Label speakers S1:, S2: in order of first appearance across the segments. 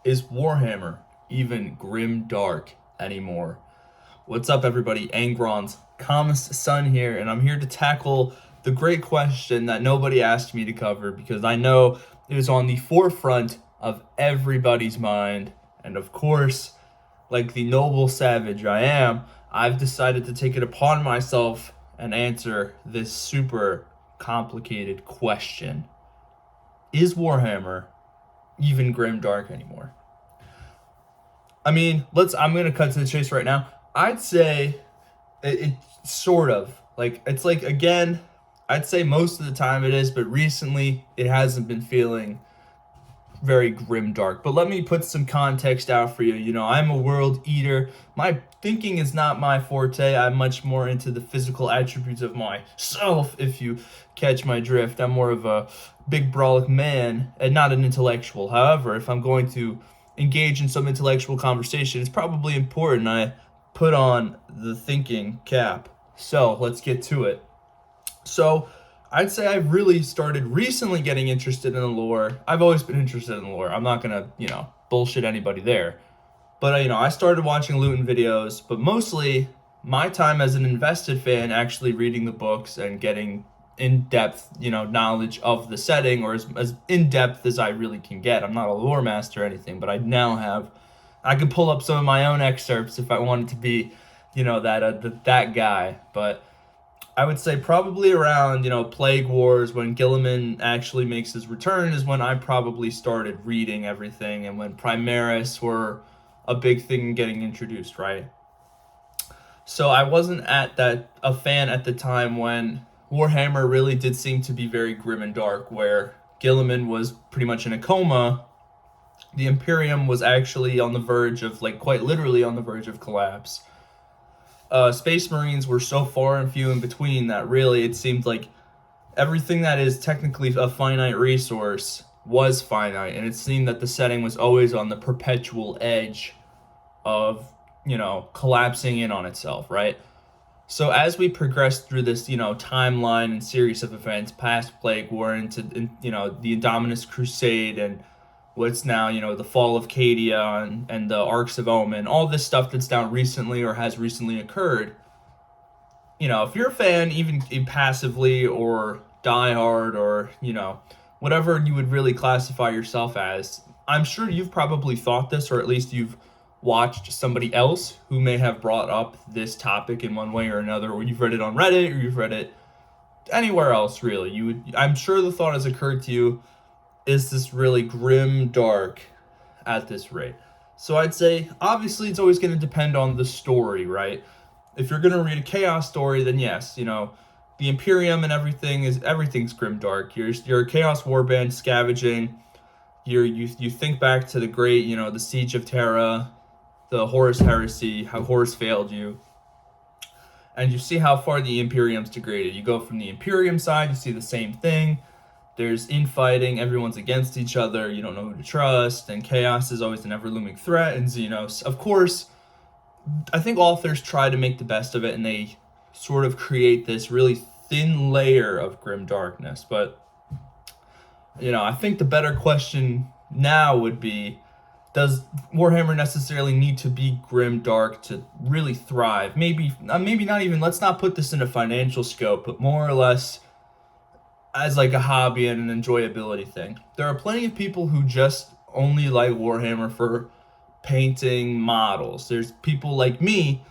S1: Is Warhammer even grimdark anymore? What's up, everybody? Angron's calmest son here, and I'm here to tackle the great question that nobody asked me to cover because I know it was on the forefront of everybody's mind. And of course, like the noble savage I am, I've decided to take it upon myself and answer this super complicated question. Is Warhammer even grimdark anymore? I mean, I'm gonna cut to the chase right now. I'd say it sort of like it's like again. I'd say most of the time it is, but recently it hasn't been feeling very grimdark. But let me put some context out for you. I'm a world eater. My thinking is not my forte. I'm much more into the physical attributes of myself, if you catch my drift. I'm more of a big brolic man and not an intellectual. However, if I'm going to engage in some intellectual conversation, it's probably important I put on the thinking cap. So let's get to it. So I'd say I've really started recently getting interested in the lore. I've always been interested in the lore. I'm not gonna, bullshit anybody there. But I started watching Luton videos, but mostly my time as an invested fan actually reading the books and getting in-depth, knowledge of the setting, or as in-depth as I really can get. I'm not a lore master or anything, but I could pull up some of my own excerpts if I wanted to be, that guy. But I would say probably around, Plague Wars, when Gilliman actually makes his return, is when I probably started reading everything, and when Primaris were a big thing getting introduced, right? So I wasn't a fan at the time when Warhammer really did seem to be very grim and dark, where Gilliman was pretty much in a coma. The Imperium was actually on the verge of, quite literally on the verge of collapse. Space Marines were so far and few in between that really it seemed like everything that is technically a finite resource was finite, and it seemed that the setting was always on the perpetual edge of, collapsing in on itself, right? So as we progressed through this, timeline and series of events past Plague War into, the Indominus Crusade and what's now, the fall of Cadia and the Arcs of Omen, all this stuff that's down recently or has recently occurred. If you're a fan, even passively or diehard or, whatever you would really classify yourself as, I'm sure you've probably thought this, or at least you've watched somebody else who may have brought up this topic in one way or another, or you've read it on Reddit, or you've read it anywhere else, really. I'm sure the thought has occurred to you, is this really grim dark at this rate? So I'd say, obviously, it's always going to depend on the story, right? If you're going to read a chaos story, then yes, the Imperium and everything's grim dark. You're a chaos warband scavenging. You think back to the great, the Siege of Terra, the Horus Heresy, how Horus failed you, and you see how far the Imperium's degraded. You go from the Imperium side, you see the same thing. There's infighting, everyone's against each other, you don't know who to trust, and chaos is always an ever-looming threat, and Xenos. Of course, I think authors try to make the best of it, and they sort of create this really thin layer of grim darkness. But, I think the better question now would be, does Warhammer necessarily need to be grim dark to really thrive? Maybe not even, let's not put this in a financial scope, but more or less as like a hobby and an enjoyability thing. There are plenty of people who just only like Warhammer for painting models. There's people like me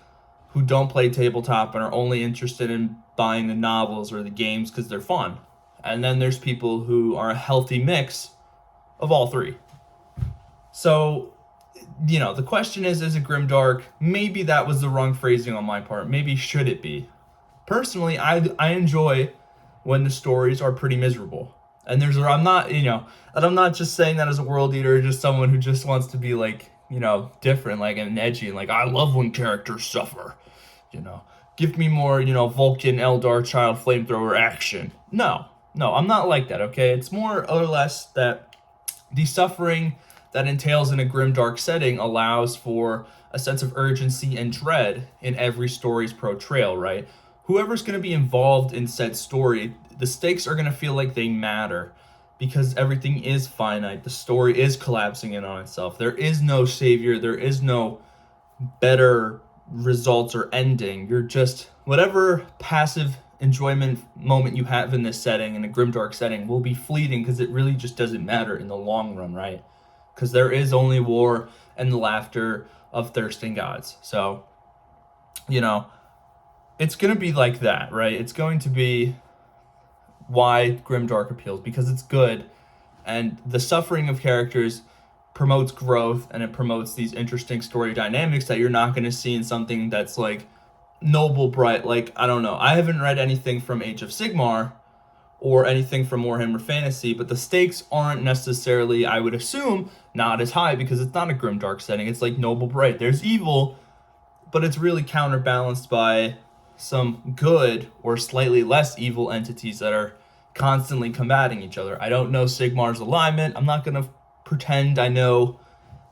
S1: who don't play tabletop and are only interested in buying the novels or the games because they're fun. And then there's people who are a healthy mix of all three. So, the question is it grimdark? Maybe that was the wrong phrasing on my part. Maybe should it be? Personally, I enjoy when the stories are pretty miserable. And I'm not just saying that as a world eater, or just someone who just wants to be different, and edgy, and I love when characters suffer. Give me more, Vulcan, Eldar, Child, Flamethrower action. No, I'm not like that, okay? It's more or less that the suffering that entails in a grimdark setting allows for a sense of urgency and dread in every story's portrayal, right? Whoever's going to be involved in said story, the stakes are going to feel like they matter. because everything is finite. The story is collapsing in on itself. There is no savior. There is no better results or ending. You're just, whatever passive enjoyment moment you have in this setting, in a grimdark setting, will be fleeting, because it really just doesn't matter in the long run, right? Because there is only war and the laughter of thirsting gods. So, you know, it's going to be like that, right? It's going to be why grimdark appeals, because it's good, and the suffering of characters promotes growth, and it promotes these interesting story dynamics that you're not going to see in something that's like noble bright. Like, I don't know, I haven't read anything from Age of Sigmar or anything from Warhammer Fantasy, but the stakes aren't necessarily, I would assume, not as high, because it's not a grimdark setting. It's like noble bright, there's evil, but it's really counterbalanced by some good or slightly less evil entities that are constantly combating each other. I don't know Sigmar's alignment. I'm not going to pretend I know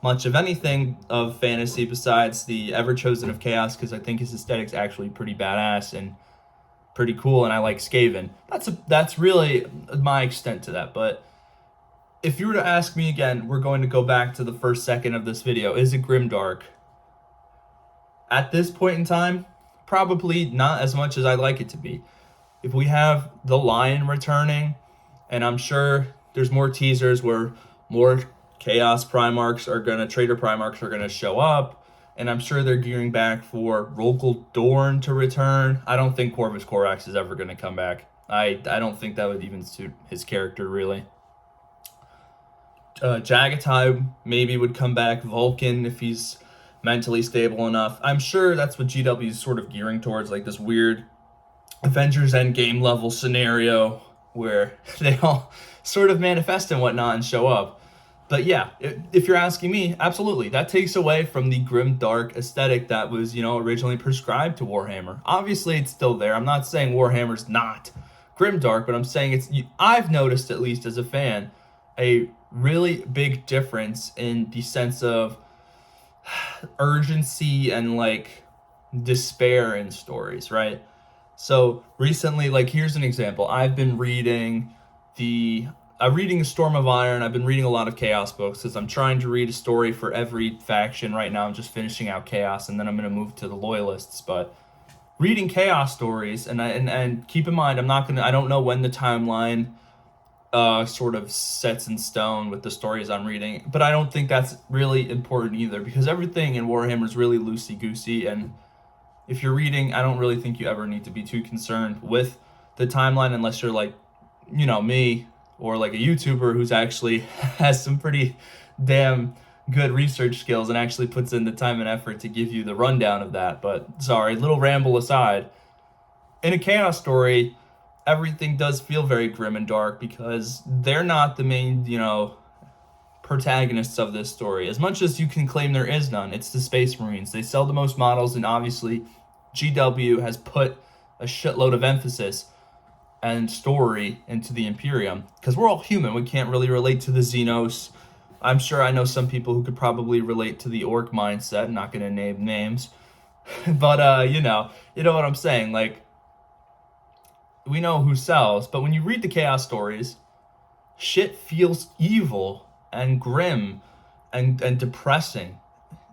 S1: much of anything of fantasy besides the Ever-Chosen of Chaos, because I think his aesthetic's actually pretty badass and pretty cool, and I like Skaven. That's really my extent to that. But if you were to ask me again, we're going to go back to the first second of this video. Is it grimdark? At this point in time, probably not as much as I'd like it to be. If we have the Lion returning, and I'm sure there's more teasers where more Chaos Primarchs are gonna, Traitor Primarchs are gonna show up, and I'm sure they're gearing back for Rogel Dorn to return. I don't think Corvus Corax is ever gonna come back. I don't think that would even suit his character, really. Jagatai maybe would come back. Vulcan, if he's mentally stable enough. I'm sure that's what GW is sort of gearing towards, like this weird Avengers Endgame level scenario where they all sort of manifest and whatnot and show up. But yeah, if you're asking me, absolutely, that takes away from the grim dark aesthetic that was, you know, originally prescribed to Warhammer. Obviously, it's still there. I'm not saying Warhammer's not grim dark, but I'm saying I've noticed, at least as a fan, a really big difference in the sense of urgency and like despair in stories, right? So recently, like, here's an example. I've been reading Storm of Iron. I've been reading a lot of Chaos books because I'm trying to read a story for every faction right now. I'm just finishing out Chaos, and then I'm going to move to the Loyalists. But reading Chaos stories, and keep in mind, I don't know when the timeline sort of sets in stone with the stories I'm reading, but I don't think that's really important either, because everything in Warhammer is really loosey-goosey, and if you're reading, I don't really think you ever need to be too concerned with the timeline unless you're like, you know, me, or like a YouTuber who's actually has some pretty damn good research skills and actually puts in the time and effort to give you the rundown of that. But sorry, little ramble aside, in a Chaos story, everything does feel very grim and dark because they're not the main, you know, protagonists of this story. As much as you can claim there is none, it's the Space Marines. They sell the most models, and obviously GW has put a shitload of emphasis and story into the Imperium, because we're all human. We can't really relate to the Xenos. I'm sure I know some people who could probably relate to the Orc mindset. I'm not going to name names. But, you know what I'm saying. Like, we know who sells, but when you read the Chaos stories, shit feels evil and grim and depressing.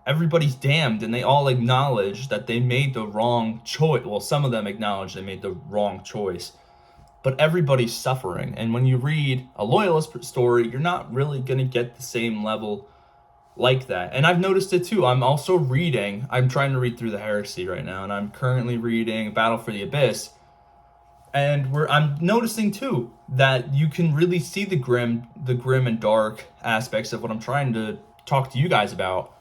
S1: Everybody's damned, and they all acknowledge that they made the wrong choice. Well, some of them acknowledge they made the wrong choice, but everybody's suffering. And when you read a Loyalist story, you're not really going to get the same level like that. And I've noticed it too. I'm trying to read through the Heresy right now, and I'm currently reading Battle for the Abyss. And I'm noticing too that you can really see the grim and dark aspects of what I'm trying to talk to you guys about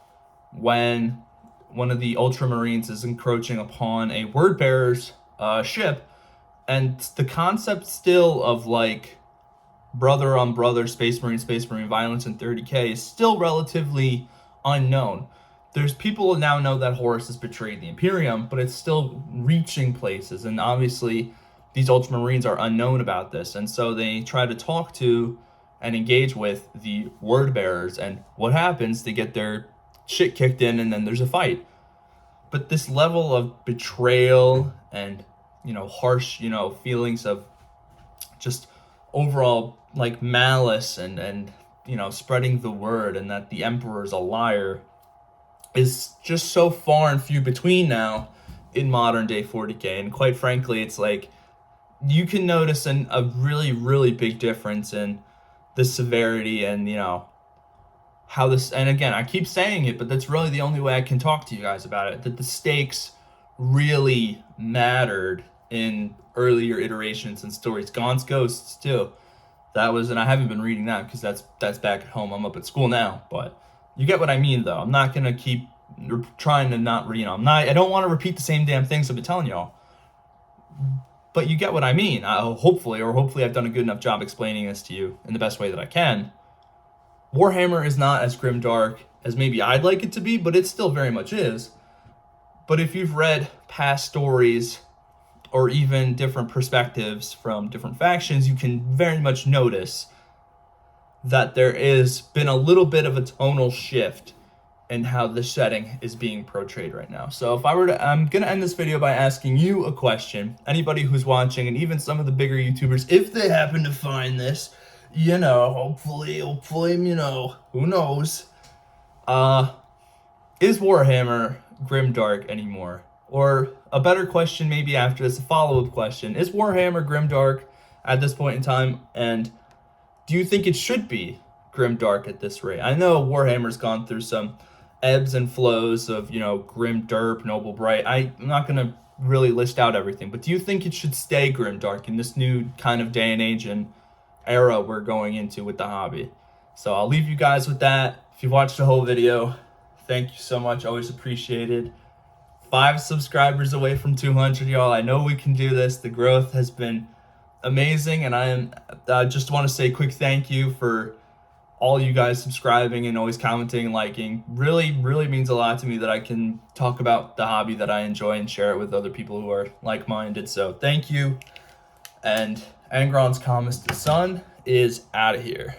S1: when one of the Ultramarines is encroaching upon a Wordbearer's ship, and the concept still of like brother on brother Space Marine violence in 30K is still relatively unknown. There's people now know that Horus has betrayed the Imperium, but it's still reaching places, and obviously these Ultramarines are unknown about this, and so they try to talk to and engage with the Wordbearers, and what happens? They get their shit kicked in, and then there's a fight. But this level of betrayal and, you know, harsh, you know, feelings of just overall like malice and you know, spreading the word and that the emperor's a liar is just so far and few between now in modern day 40k. And quite frankly, it's like you can notice a really, really big difference in the severity and, you know, how this, and again, I keep saying it, but that's really the only way I can talk to you guys about it, that the stakes really mattered in earlier iterations and stories. Gaunt's Ghosts too. That was, and I haven't been reading that because that's back at home. I'm up at school now, but you get what I mean, though. I'm not gonna keep trying to not, you know, I don't want to repeat the same damn things I've been telling y'all. But you get what I mean. Hopefully I've done a good enough job explaining this to you in the best way that I can. Warhammer is not as grimdark as maybe I'd like it to be, but it still very much is. But if you've read past stories or even different perspectives from different factions, you can very much notice that there is been a little bit of a tonal shift in how the setting is being portrayed right now. So if I were to, I'm gonna end this video by asking you a question. Anybody who's watching, and even some of the bigger YouTubers, if they happen to find this, you know, hopefully, you know, who knows? Is Warhammer grimdark anymore? Or a better question maybe after this, a follow-up question. Is Warhammer grimdark at this point in time? And do you think it should be grimdark at this rate? I know Warhammer's gone through some ebbs and flows of, you know, grim derp, noble bright. I'm not going to really list out everything, but do you think it should stay grimdark in this new kind of day and age and era we're going into with the hobby? So I'll leave you guys with that. If you watched the whole video, thank you so much. Always appreciated. 5 subscribers away from 200, y'all. I know we can do this. The growth has been amazing, and I just want to say a quick thank you for all you guys subscribing and always commenting and liking. Really, really means a lot to me that I can talk about the hobby that I enjoy and share it with other people who are like-minded. So thank you. And Angron's Calmest Sun is out of here.